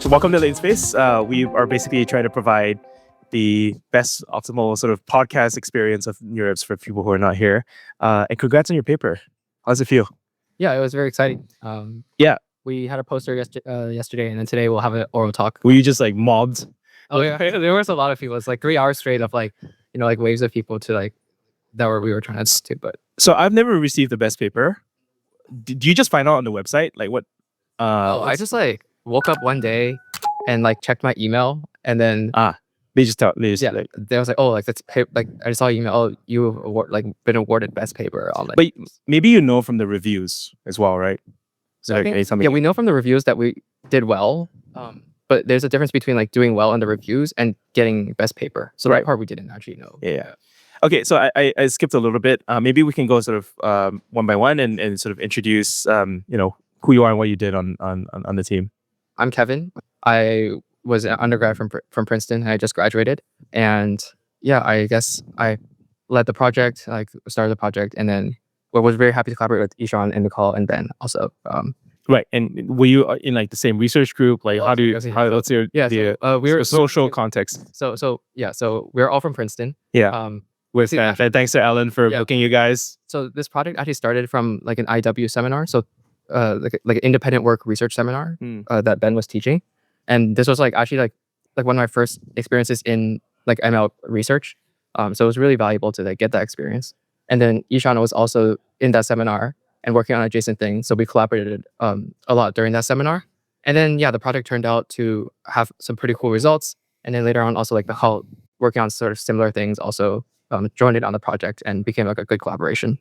So welcome to Lane Space. We are basically trying to provide the best optimal sort of podcast experience of NeurIPS for people who are not here. And congrats on your paper. How does it feel? Yeah, it was very exciting. Yeah. We had a poster yesterday, and then today we'll have an oral talk. Were you just like mobbed? Oh yeah, there was a lot of people. It's like 3 hours straight of like waves of people to like that we were trying to talk to. But So I've never received the best paper. Did you just find out on the website? Like what? I just like woke up one day and like checked my email, and then They just like, they was like, oh, like that's like I saw email. Oh, you been awarded best paper on like. But maybe you know from the reviews as well, right? So yeah, we know from the reviews that we did well. But there's a difference between like doing well in the reviews and getting best paper. So that part we didn't actually know. Yeah. Okay, so I skipped a little bit. Maybe we can go sort of one by one and sort of introduce who you are and what you did on the team. I'm Kevin. I was an undergrad from Princeton. I just graduated, and yeah, I guess I led the project, like started the project, and then was very happy to collaborate with Ishaan and Nicole and Ben also. Right, and were you in like the same research group? Like, what's your we were social context? So we're all from Princeton. Yeah. Thanks to Ellen for booking you guys. So this project actually started from like an IW seminar, so like an independent work research seminar that Ben was teaching, and this was like actually like one of my first experiences in like ML research. So it was really valuable to like get that experience. And then Ishaan was also in that seminar and working on adjacent things, so we collaborated a lot during that seminar. And then the project turned out to have some pretty cool results. And then later on, also like Michał working on sort of similar things also joined in on the project and became like a good collaboration.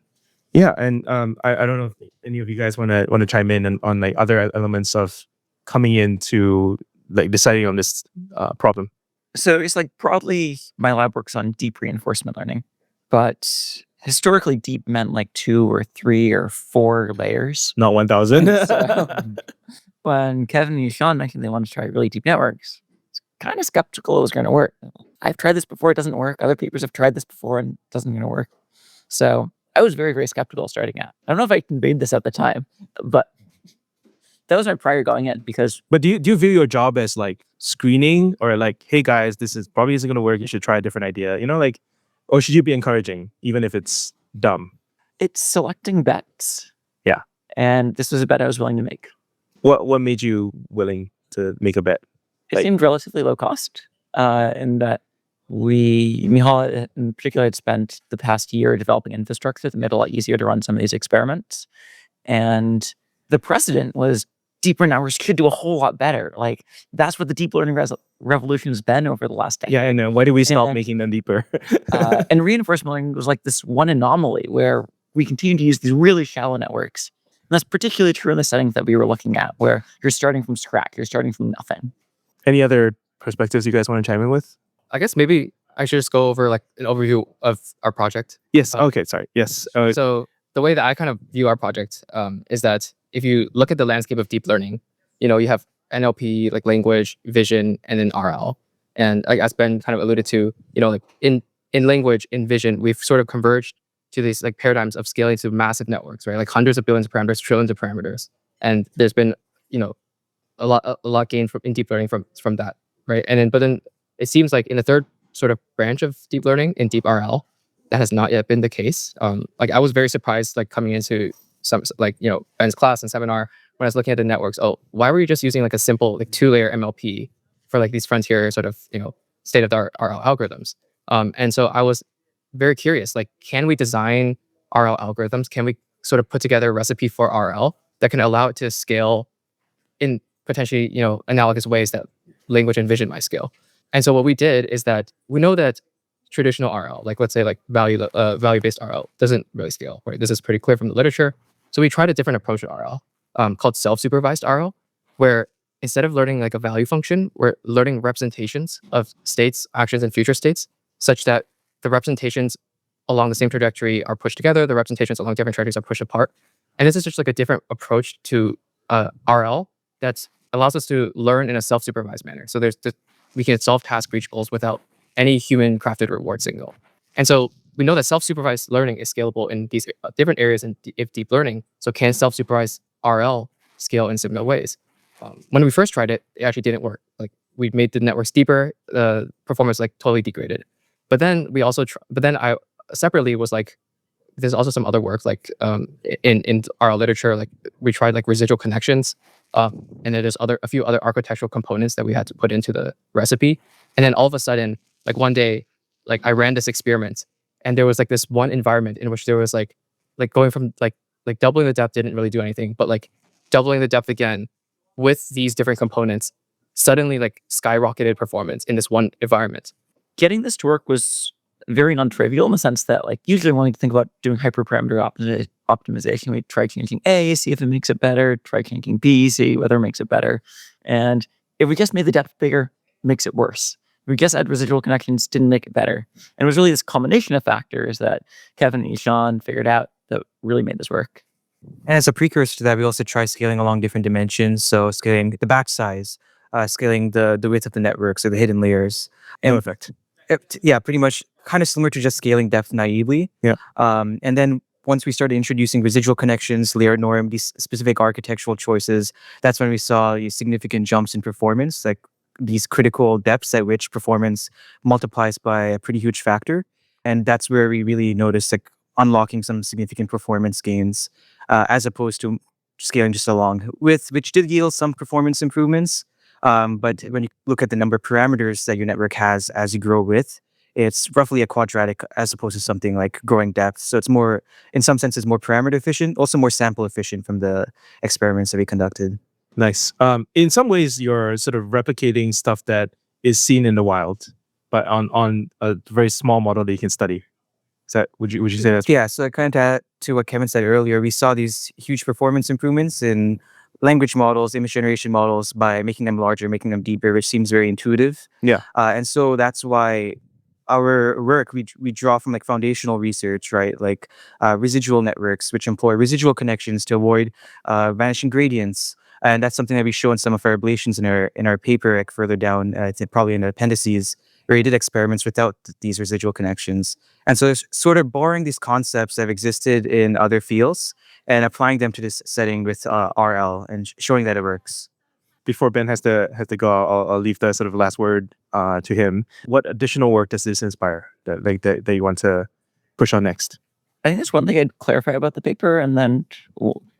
Yeah, and I don't know if any of you guys want to chime in on like other elements of coming into like deciding on this problem. So it's like broadly my lab works on deep reinforcement learning, but historically deep meant like 2 or 3 or 4 layers. Not 1,000. So, when Kevin and Ishaan mentioned they wanted to try really deep networks, it's kind of skeptical it was going to work. I've tried this before, it doesn't work. Other papers have tried this before and it doesn't going to work. So I was very, very skeptical starting out. I don't know if I conveyed this at the time, but that was my prior going in because... But do you view your job as like screening or like, hey guys, this is probably isn't going to work. You should try a different idea, like, or should you be encouraging even if it's dumb? It's selecting bets. Yeah. And this was a bet I was willing to make. What made you willing to make a bet? It seemed relatively low cost in that Michał in particular had spent the past year developing infrastructure that made it a lot easier to run some of these experiments. And the precedent was deeper networks could do a whole lot better. Like that's what the deep learning revolution has been over the last decade. Yeah, I know. Why do we stop making them deeper? And reinforcement learning was like this one anomaly where we continue to use these really shallow networks. And that's particularly true in the settings that we were looking at, where you're starting from scratch, you're starting from nothing. Any other perspectives you guys want to chime in with? I guess maybe I should just go over like an overview of our project. Yes. Okay. Sorry. Yes. So the way that I kind of view our project is that if you look at the landscape of deep learning, you have NLP, like language, vision, and then RL. And like, as Ben kind of alluded to, like in language, in vision, we've sort of converged to these like paradigms of scaling to massive networks, right? Like hundreds of billions of parameters, trillions of parameters. And there's been, a lot gained in deep learning from that, right? But then it seems like in the third sort of branch of deep learning, in deep RL, that has not yet been the case. Like I was very surprised, like coming into some like Ben's class and seminar when I was looking at the networks. Oh, why were you just using like a simple like 2-layer MLP for like these frontier sort of state of the art RL algorithms? And so I was very curious, like, can we design RL algorithms? Can we sort of put together a recipe for RL that can allow it to scale in potentially analogous ways that language and vision might scale? And so what we did is that we know that traditional RL, like let's say like value-based RL, doesn't really scale, right? This is pretty clear from the literature. So we tried a different approach to RL called self-supervised RL, where instead of learning like a value function, we're learning representations of states, actions, and future states, such that the representations along the same trajectory are pushed together, the representations along different trajectories are pushed apart. And this is just like a different approach to RL that allows us to learn in a self-supervised manner. So we can solve tasks, reach goals without any human-crafted reward signal. And so we know that self-supervised learning is scalable in these different areas in deep learning. So can self-supervised RL scale in similar ways? when we first tried it, it actually didn't work. Like we made the networks deeper, the performance like totally degraded. But then we also, I separately was like, there's also some other work like in RL literature, like we tried like residual connections, and then there's a few other architectural components that we had to put into the recipe. And then all of a sudden, like one day, like I ran this experiment, and there was like this one environment in which there was like going from like doubling the depth didn't really do anything, but like doubling the depth again with these different components suddenly like skyrocketed performance in this one environment. Getting this to work was very non-trivial in the sense that like usually when we think about doing hyperparameter optimization, we try changing A, see if it makes it better, try changing B, see whether it makes it better. And if we just made the depth bigger, it makes it worse. If we just add residual connections, didn't make it better. And it was really this combination of factors that Kevin and Ishaan figured out that really made this work. And as a precursor to that, we also try scaling along different dimensions. So scaling the batch size, scaling the width of the networks or the hidden layers. No effect. Yeah, pretty much kind of similar to just scaling depth naively. Yeah. And then once we started introducing residual connections, layered norm, these specific architectural choices, that's when we saw these significant jumps in performance, like these critical depths at which performance multiplies by a pretty huge factor. And that's where we really noticed like unlocking some significant performance gains, as opposed to scaling just along, which did yield some performance improvements. But when you look at the number of parameters that your network has as you grow with, it's roughly a quadratic as opposed to something like growing depth. So it's more, in some senses, more parameter efficient, also more sample efficient from the experiments that we conducted. Nice. In some ways, you're sort of replicating stuff that is seen in the wild, but on a very small model that you can study. Is that, would you say that's? Yeah, so kind of to add to what Kevin said earlier, we saw these huge performance improvements in language models, image generation models by making them larger, making them deeper, which seems very intuitive. Yeah. And so that's why our work, we draw from like foundational research, right? Like residual networks, which employ residual connections to avoid vanishing gradients. And that's something that we show in some of our ablations in our paper, like further down, it's probably in the appendices, where we did experiments without these residual connections. And so it's sort of borrowing these concepts that have existed in other fields and applying them to this setting with RL and showing that it works. Before Ben has to go, I'll leave the sort of last word to him. What additional work does this inspire that you want to push on next? I think there's one thing I'd clarify about the paper, and then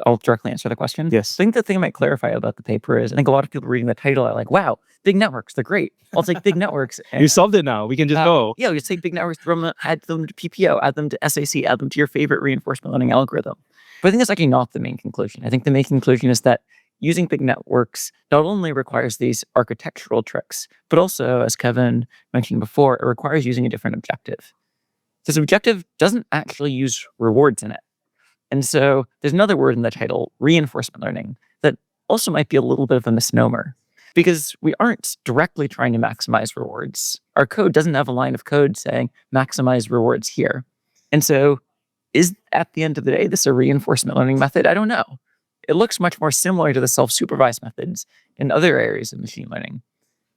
I'll directly answer the question. Yes. I think the thing I might clarify about the paper is I think a lot of people reading the title are like, wow, big networks, they're great. I'll take big networks. You solved it now. We can just go. Yeah, we just take big networks, add them to PPO, add them to SAC, add them to your favorite reinforcement learning algorithm. But I think that's actually not the main conclusion. I think the main conclusion is that using big networks not only requires these architectural tricks, but also, as Kevin mentioned before, it requires using a different objective. This objective doesn't actually use rewards in it. And so there's another word in the title, reinforcement learning, that also might be a little bit of a misnomer because we aren't directly trying to maximize rewards. Our code doesn't have a line of code saying maximize rewards here. And so is, at the end of the day, this a reinforcement learning method? I don't know. It looks much more similar to the self-supervised methods in other areas of machine learning.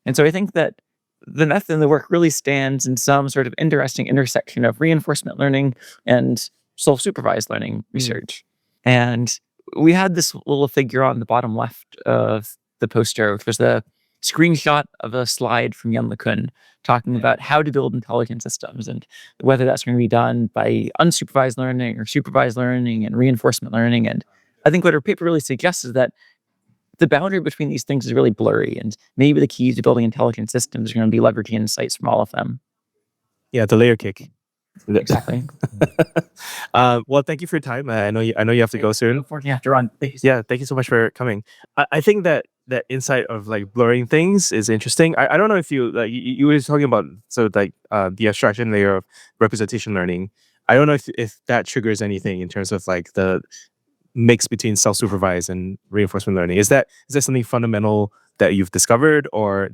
And so I think that the method in the work really stands in some sort of interesting intersection of reinforcement learning and self-supervised learning research. And we had this little figure on the bottom left of the poster, which was the screenshot of a slide from Jan LeCun talking about how to build intelligent systems and whether that's going to be done by unsupervised learning or supervised learning and reinforcement learning. And I think what our paper really suggests is that the boundary between these things is really blurry, and maybe the key to building intelligent systems are going to be leveraging insights from all of them. Yeah, the layer cake. Exactly. Well, thank you for your time. I know you have to go soon. Unfortunately, I have to run. Yeah, thank you so much for coming. I think that insight of like blurring things is interesting. I don't know if you like you were talking about sort of like the abstraction layer of representation learning. I don't know if that triggers anything in terms of like the mix between self-supervised and reinforcement learning. Is that something fundamental that you've discovered or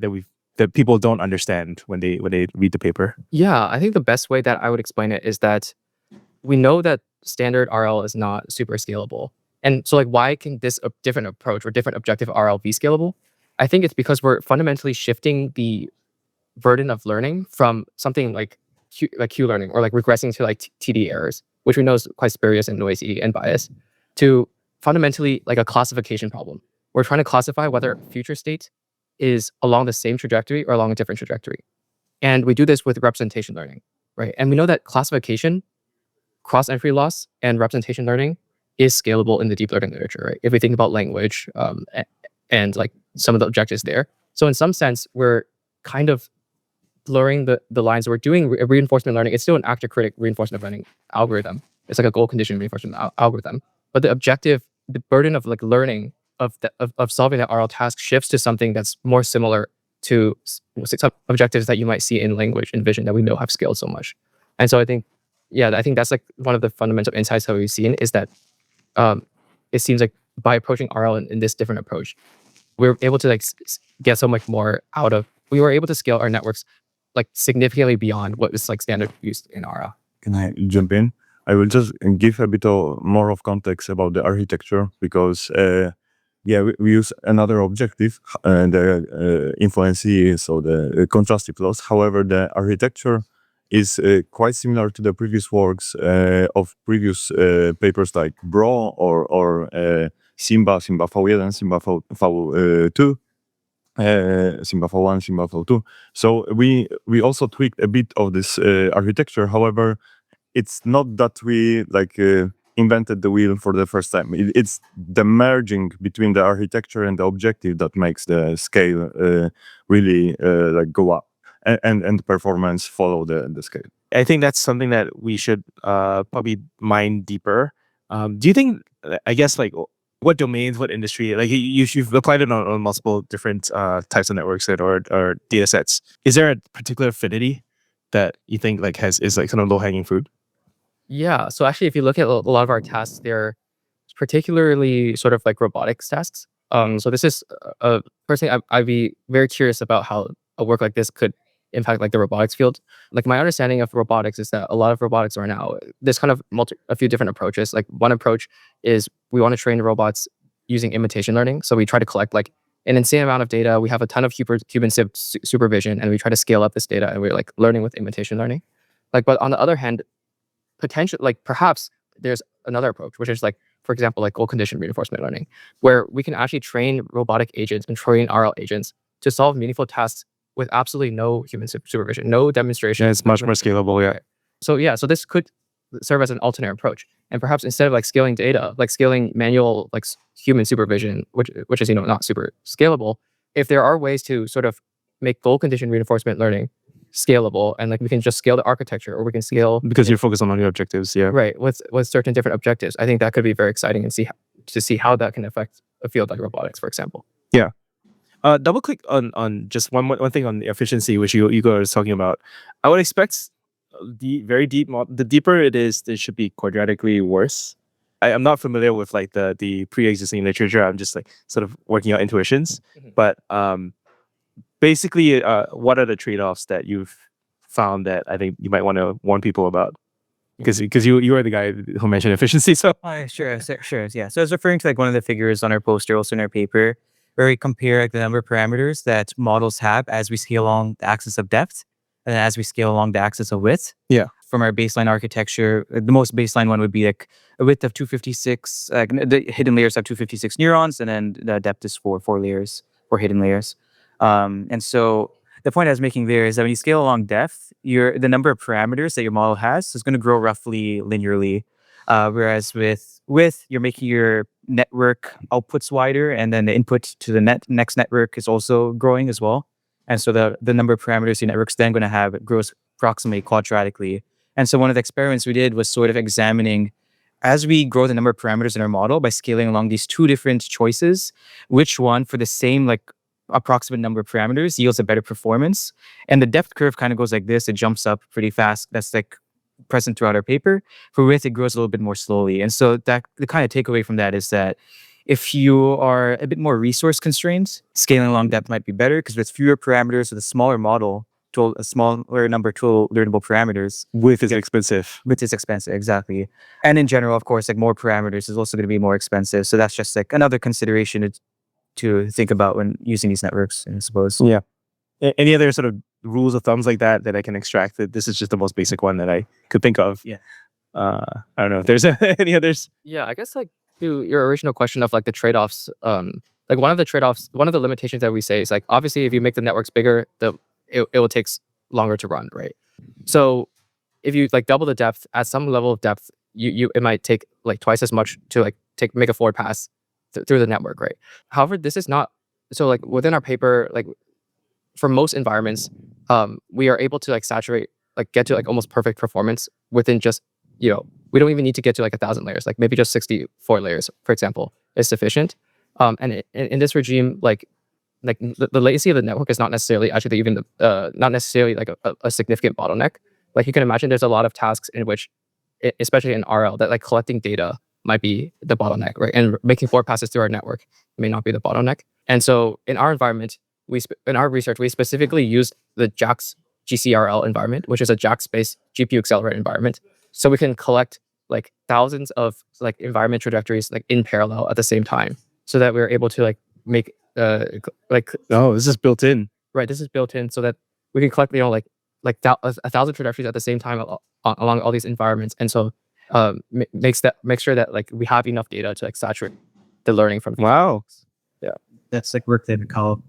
that people don't understand when they read the paper? Yeah, I think the best way that I would explain it is that we know that standard RL is not super scalable. And so like, why can this different approach or different objective RL be scalable? I think it's because we're fundamentally shifting the burden of learning from something like Q learning or like regressing to like TD errors, which we know is quite spurious and noisy and biased, to fundamentally like a classification problem. we're trying to classify whether future state is along the same trajectory or along a different trajectory. And we do this with representation learning, right? And we know that classification, cross-entry loss, and representation learning is scalable in the deep learning literature, right? If we think about language and like some of the objectives there. So in some sense, we're kind of blurring the lines. We're doing reinforcement learning. It's still an actor-critic reinforcement learning algorithm. It's like a goal condition reinforcement algorithm. But the objective, the burden of like learning of solving that RL task shifts to something that's more similar to some objectives that you might see in language and vision that we know have scaled so much. And so I think that's like one of the fundamental insights that we've seen is that it seems like by approaching RL in this different approach, we're able to like get so much more out of. We were able to scale our networks like significantly beyond what is like standard used in RL. Can I jump in? I will just give a bit more of context about the architecture because we use another objective, the influence is so the contrastive loss. However, the architecture is quite similar to the previous works of previous papers like Braw or SymbaFowl 1, SymbaFowl 2. SymbaFowl 1, SymbaFowl 2. So we also tweaked a bit of this architecture. However, it's not that we like invented the wheel for the first time. It's the merging between the architecture and the objective that makes the scale really like go up and performance follow the scale. I think that's something that we should probably mine deeper. Do you think, I guess, like what domains, what industry, like you've applied it on multiple different types of networks or data sets. Is there a particular affinity that you think like is like kind of low hanging fruit? Yeah. So actually, if you look at a lot of our tasks, they're particularly sort of like robotics tasks. So this is personally, I'd be very curious about how a work like this could impact like the robotics field. Like my understanding of robotics is that a lot of robotics are now there's kind of a few different approaches. Like one approach is we want to train the robots using imitation learning. So we try to collect like an insane amount of data. We have a ton of human supervision, and we try to scale up this data, and we're like learning with imitation learning. Like, but on the other hand, perhaps there's another approach, which is like, for example, like goal condition reinforcement learning, where we can actually train robotic agents and train RL agents to solve meaningful tasks with absolutely no human supervision, no demonstration. Yeah, it's much more scalable. Yeah. So this could serve as an alternate approach, and perhaps instead of like scaling data, like scaling manual like human supervision, which is not super scalable, if there are ways to sort of make goal condition reinforcement learning scalable, and like we can just scale the architecture, or we can scale because you're focused on your objectives. Yeah. Right. With certain different objectives, I think that could be very exciting and see how that can affect a field like robotics, for example. Yeah. Double click on just one thing on the efficiency, which you guys was talking about. I would expect the deeper it is, it should be quadratically worse. I'm not familiar with like the pre-existing literature. I'm just like sort of working out intuitions. Mm-hmm. But basically, what are the trade-offs that you've found that I think you might want to warn people about? Because you are the guy who mentioned efficiency. So Sure. Yeah. So I was referring to like one of the figures on our poster, also in our paper, where we compare like the number of parameters that models have as we scale along the axis of depth and as we scale along the axis of width. Yeah. From our baseline architecture, the most baseline one would be like a width of 256. The hidden layers have 256 neurons, and then the depth is four layers, 4 hidden layers. And so the point I was making there is that when you scale along depth, the number of parameters that your model has is going to grow roughly linearly. Whereas with width, you're making your network outputs wider, and then the input to the next network is also growing as well. And so the number of parameters your network's then going to have grows approximately quadratically. And so one of the experiments we did was sort of examining, as we grow the number of parameters in our model by scaling along these two different choices, which one for the same like approximate number of parameters yields a better performance. And the depth curve kind of goes like this. It jumps up pretty fast. That's like present throughout our paper. For width, it grows a little bit more slowly. And so that the kind of takeaway from that is that if you are a bit more resource constrained, scaling along depth might be better, because with fewer parameters, with a smaller model, a smaller number of total learnable parameters. width is expensive. Width is expensive, exactly. And in general, of course, like more parameters is also going to be more expensive. So that's just like another consideration to think about when using these networks, I suppose. Yeah. Any other sort of rules of thumbs like that I can extract? That this is just the most basic one that I could think of. Yeah. I don't know if there's any others. Yeah, I guess like to your original question of like the trade-offs, like like one of the trade-offs, one of the limitations that we say is like, obviously, if you make the networks bigger, it will take longer to run, right? So if you like double the depth at some level of depth, it might take like twice as much to like make a forward pass through the network, right? However, this is not so like within our paper, like for most environments, we are able to like saturate, like get to like almost perfect performance within just, we don't even need to get to like 1,000 layers, like maybe just 64 layers, for example, is sufficient. And in this regime, like the latency of the network is not necessarily actually even not necessarily like a significant bottleneck. Like you can imagine there's a lot of tasks in which, especially in RL, that like collecting data might be the bottleneck, right? And making forward passes through our network may not be the bottleneck. And so in our environment, in our research, we specifically used the Jax GCRL environment, which is a Jax-based GPU-accelerated environment. So we can collect like thousands of like environment trajectories like in parallel at the same time, so that we're able to like make this is built in. Right, this is built in so that we can collect 1,000 trajectories at the same time along all these environments, and so make sure that like we have enough data to like saturate the learning from these networks. Yeah, That's like work in college.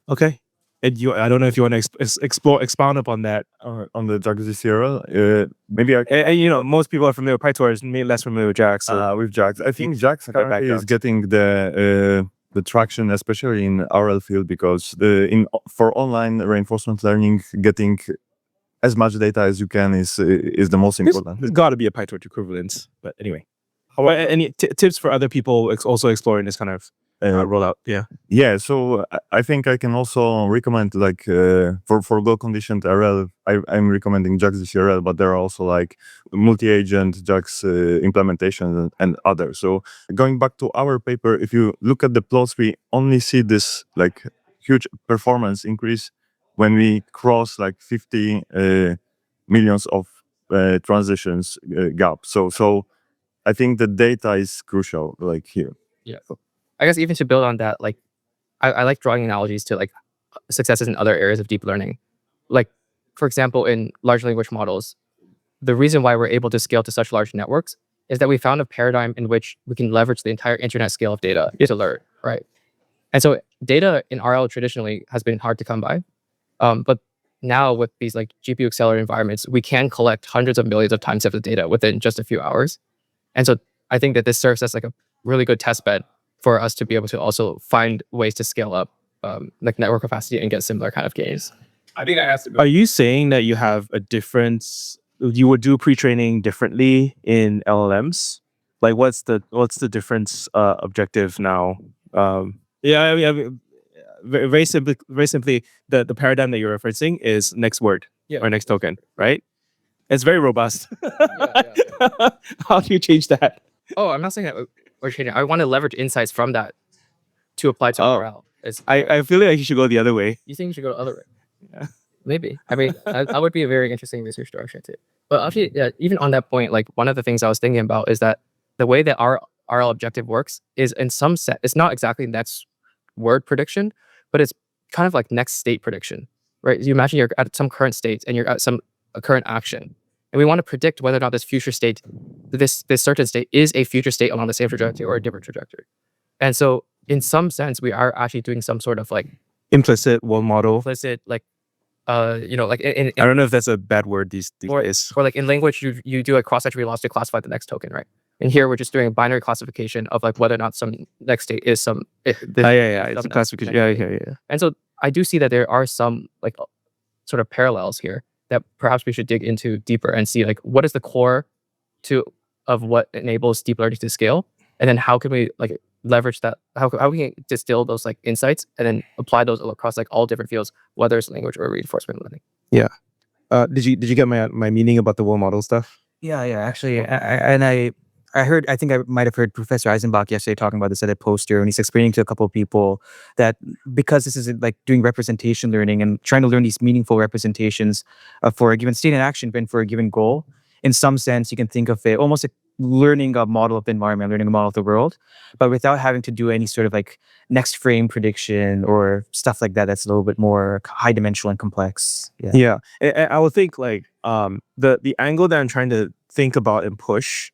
Okay. And I don't know if you want to expound upon that. On the Jax GCRL, maybe I And most people are familiar with PyTorch, maybe less familiar with Jax. So. with Jax. I think Jax currently is getting the traction, especially in RL field, because for online reinforcement learning, getting as much data as you can is the most important. There's got to be a PyTorch equivalent. But anyway, any tips for other people also exploring this kind of rollout? Yeah, so I think I can also recommend like for low conditioned RL, I'm recommending Jax GCRL, but there are also like multi-agent Jax implementations and others. So going back to our paper, if you look at the plots, we only see this like huge performance increase when we cross like 50 millions of transitions gap. So I think the data is crucial like here. Yeah. I guess even to build on that, like I like drawing analogies to like successes in other areas of deep learning. Like, for example, in large language models, the reason why we're able to scale to such large networks is that we found a paradigm in which we can leverage the entire internet scale of data to learn, right? And so data in RL traditionally has been hard to come by. But now with these like GPU accelerated environments, we can collect hundreds of millions of time steps of data within just a few hours. And so I think that this serves as like a really good test bed for us to be able to also find ways to scale up like network capacity and get similar kind of gains. I think I asked. Are you saying that you have a difference? You would do pre-training differently in LLMs? Like, what's the difference objective now? Very simply, the paradigm that you're referencing is next word or next token, right? It's very robust. How do you change that? Oh, I'm not saying that we're changing. I want to leverage insights from that to apply to RL. I feel like you should go the other way. You think you should go the other way? Yeah. Maybe. I mean, that would be a very interesting research direction too. But actually, yeah, even on that point, like one of the things I was thinking about is that the way that our RL objective works is in some set, it's not exactly next word prediction, but it's kind of like next state prediction, right? You imagine you're at some current state and you're at some current action. And we want to predict whether or not this future state, this certain state is a future state along the same trajectory or a different trajectory. And so in some sense, we are actually doing some sort of like implicit world model. Implicit, like, like in I don't know if that's a bad word these days. Or like in language, you do a cross-entry loss to classify the next token, right? And here we're just doing a binary classification of like whether or not some next state is some. It's a classification. Yeah. And so I do see that there are some like sort of parallels here that perhaps we should dig into deeper and see like what is the core of what enables deep learning to scale, and then how can we like leverage that, how we can distill those like insights and then apply those across like all different fields, whether it's language or reinforcement learning. Yeah. Did you get my meaning about the world model stuff? Yeah. Actually, I think I might have heard Professor Isambach yesterday talking about this at a poster, and he's explaining to a couple of people that because this is like doing representation learning and trying to learn these meaningful representations for a given state and action, but for a given goal, in some sense, you can think of it almost like learning a model of the environment, learning a model of the world, but without having to do any sort of like next frame prediction or stuff like that. That's a little bit more high dimensional and complex. Yeah. I would think like the angle that I'm trying to think about and push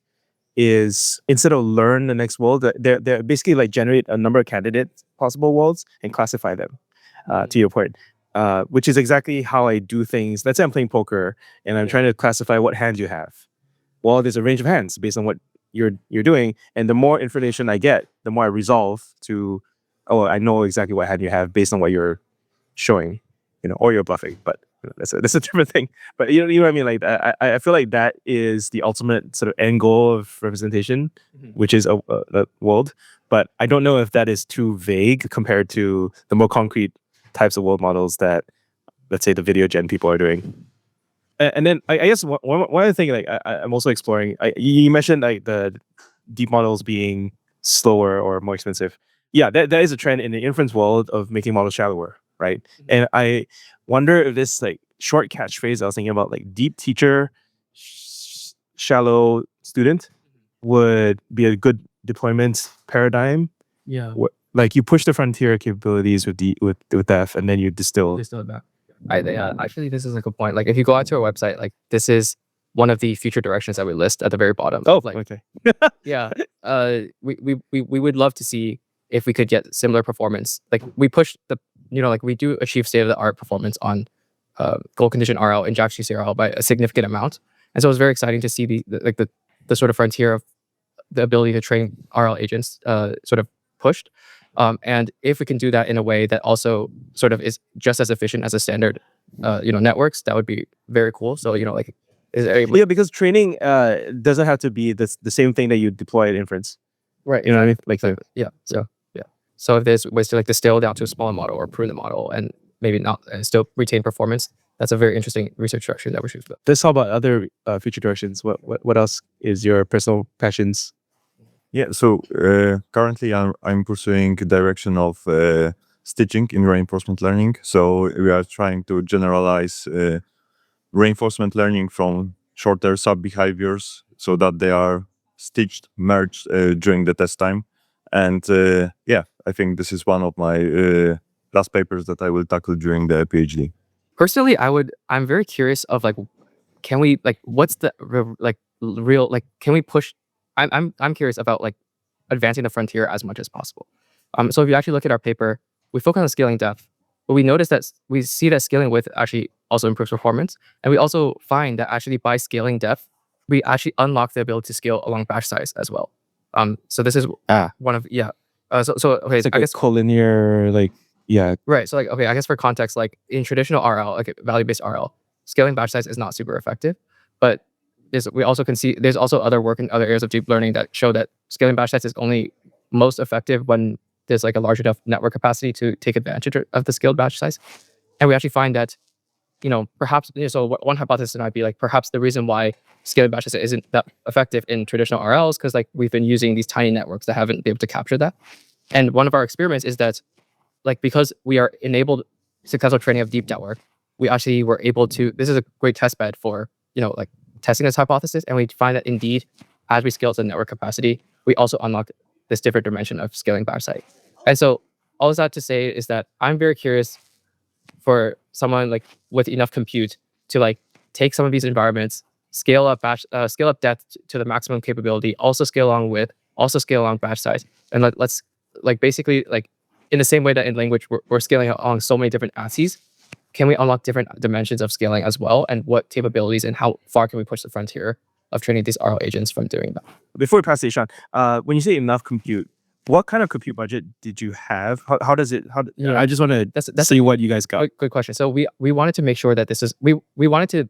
is instead of learn the next world, they're basically like generate a number of candidate possible worlds and classify them. To your point, which is exactly how I do things. Let's say I'm playing poker and I'm trying to classify what hand you have. Well, there's a range of hands based on what you're doing, and the more information I get, the more I resolve to, oh, I know exactly what hand you have based on what you're showing, or you're bluffing. But that's a different thing. But you know what I mean? Like I feel like that is the ultimate sort of end goal of representation, which is a world. But I don't know if that is too vague compared to the more concrete types of world models that, let's say, the video gen people are doing. And then I guess one other thing, like I'm also exploring. You mentioned like the deep models being slower or more expensive. Yeah, that is a trend in the inference world of making models shallower, right? And I wonder if this like short catchphrase I was thinking about, like deep teacher, shallow student, would be a good deployment paradigm. Yeah. Like you push the frontier capabilities with depth, and then you distill. Distill it back. Actually, this is a good point. Like if you go out to our website, like this is one of the future directions that we list at the very bottom. Oh, like, okay. yeah. We would love to see if we could get similar performance. Like we push the, like we do achieve state-of-the-art performance on goal condition RL and Jax GCRL by a significant amount. And so it's very exciting to see the sort of frontier of the ability to train RL agents sort of pushed. And if we can do that in a way that also sort of is just as efficient as a standard, networks, that would be very cool. So, yeah, because training doesn't have to be the same thing that you deploy at inference. Right. You know what I mean? Like, So if there's ways to like distill down to a smaller model or prune the model and maybe not still retain performance, that's a very interesting research direction that we're shooting for. Let's talk about other future directions. What else is your personal passions? Yeah, so currently I'm pursuing a direction of stitching in reinforcement learning. So we are trying to generalize reinforcement learning from shorter sub-behaviors so that they are stitched, merged during the test time. And I think this is one of my last papers that I will tackle during the PhD. Personally, I'm very curious of like, can we like, what's the real, like, can we push? I'm curious about like advancing the frontier as much as possible. So if you actually look at our paper, we focus on scaling depth, but we notice that we see that scaling width actually also improves performance. And we also find that actually by scaling depth, we actually unlock the ability to scale along batch size as well. So this is one of, okay, It's like I guess collinear, right. So like, okay, I guess for context, like in traditional RL, like value-based RL, scaling batch size is not super effective, but we also can see there's also other work in other areas of deep learning that show that scaling batch size is only most effective when there's like a large enough network capacity to take advantage of the scaled batch size. And we actually find that, perhaps, so one hypothesis might be like, perhaps the reason why scaling batch size isn't that effective in traditional RLs, because like we've been using these tiny networks that haven't been able to capture that. And one of our experiments is that like, because we are enabled successful training of deep network, we actually were able to, this is a great test bed for, like testing this hypothesis. And we find that indeed, as we scale the network capacity, we also unlock this different dimension of scaling batch size. And so all of that to say is that I'm very curious for someone like with enough compute to like take some of these environments, scale up depth to the maximum capability, also scale along width, also scale along batch size. And let's like basically like in the same way that in language we're scaling along so many different axes, can we unlock different dimensions of scaling as well? And what capabilities and how far can we push the frontier of training these RL agents from doing that? Before we pass to Ishaan, when you say enough compute, what kind of compute budget did you have? How does it? I just want to see what you guys got. Good question. So we wanted to make sure that this is we wanted to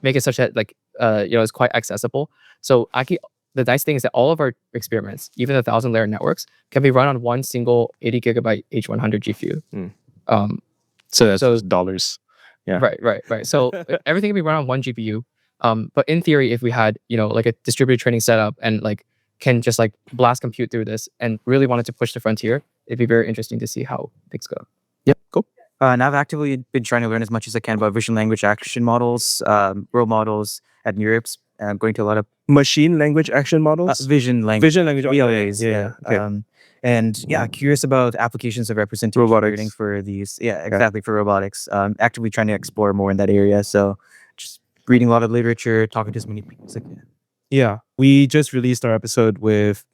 make it such that like it's quite accessible. So actually, the nice thing is that all of our experiments, even the 1,000-layer networks, can be run on one single 80 GB H100 GPU. So that's dollars. Yeah. Right. So everything can be run on one GPU. But in theory, if we had, like a distributed training setup and like can just like blast compute through this and really wanted to push the frontier, it'd be very interesting to see how things go. Yep, cool. And I've actively been trying to learn as much as I can about vision language action models, world models at NeurIPS. I'm going to a lot of machine language action models. Vision language. Vision language. VLAs, Yeah. Okay. And curious about applications of representation Robotics. learning for these. Yeah, exactly, for robotics. Actively trying to explore more in that area. So just reading a lot of literature, talking to as many people as I can. Yeah, we just released our episode with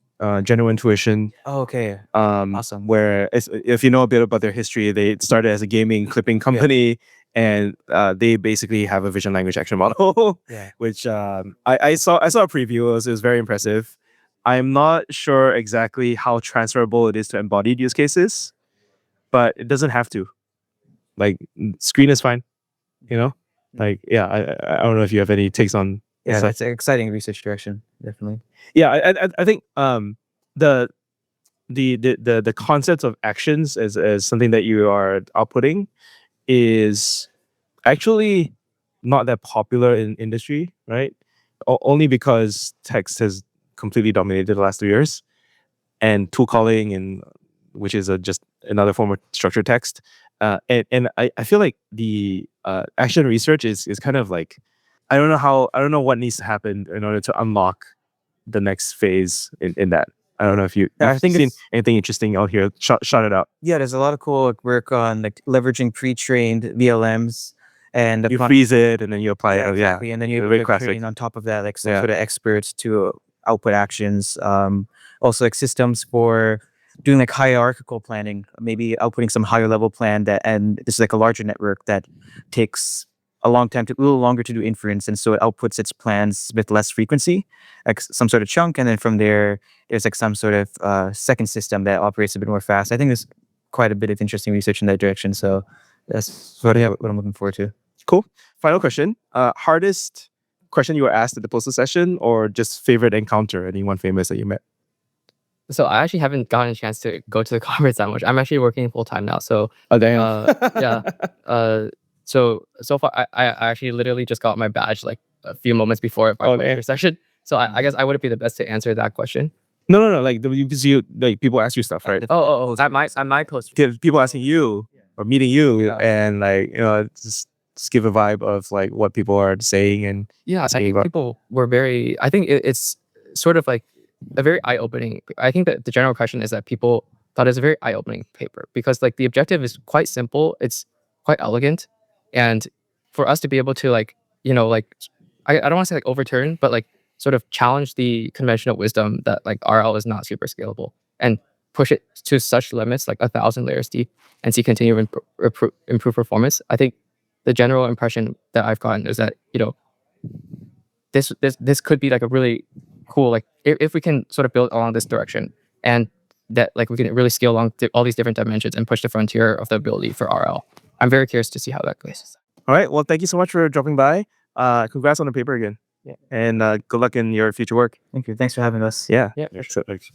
General Intuition. Oh, okay. Awesome. Where if you know a bit about their history, they started as a gaming clipping company, and they basically have a vision language action model. Which I saw a preview. It was very impressive. I'm not sure exactly how transferable it is to embodied use cases, but it doesn't have to. Like, screen is fine, you know. Like, yeah, I don't know if you have any takes on. Yeah, it's an exciting research direction, definitely. Yeah, I think the concept of actions as something that you are outputting is actually not that popular in industry, right? Only because text has completely dominated the last 2 years, and tool calling, and which is just another form of structured text. And I feel like the action research is kind of like, I don't know what needs to happen in order to unlock the next phase in that. I don't know if you've seen anything interesting out here. Shout it out. Yeah, there's a lot of cool work on like leveraging pre-trained VLMs, and You freeze it and then you apply it. Yeah, exactly. And then you very classic. train on top of that, like some sort of experts to output actions. Also like systems for doing like hierarchical planning, maybe outputting some higher level plan and this is like a larger network that takes a little longer to do inference, and so it outputs its plans with less frequency, like some sort of chunk, and then from there's like some sort of second system that operates a bit more fast. I think there's quite a bit of interesting research in that direction, so that's sort of what I'm looking forward to. Cool. Final question. Hardest question you were asked at the postal session, or just favorite encounter, anyone famous that you met? So I actually haven't gotten a chance to go to the conference that much. I'm actually working full time now, so Oh damn. yeah. So far, I actually literally just got my badge like a few moments before my lecture session. So I guess I wouldn't be the best to answer that question. No. Like like people ask you stuff, right? At my post. People asking you or meeting you, and like, you know, just give a vibe of like what people are saying. And I think people were very. I think it's sort of like a very eye-opening. I think that the general question is that people thought it was a very eye-opening paper because like the objective is quite simple. It's quite elegant. And for us to be able to like, you know, like, I don't want to say like overturn, but like sort of challenge the conventional wisdom that like RL is not super scalable and push it to such limits, like 1,000 layers deep, and see continued improve performance. I think the general impression that I've gotten is that, you know, this could be like a really cool, like if we can sort of build along this direction, and that like we can really scale along all these different dimensions and push the frontier of the ability for RL. I'm very curious to see how that goes. All right. Well, thank you so much for dropping by. Congrats on the paper again. Yeah. And good luck in your future work. Thank you. Thanks for having us. Yeah. Yeah. Thanks.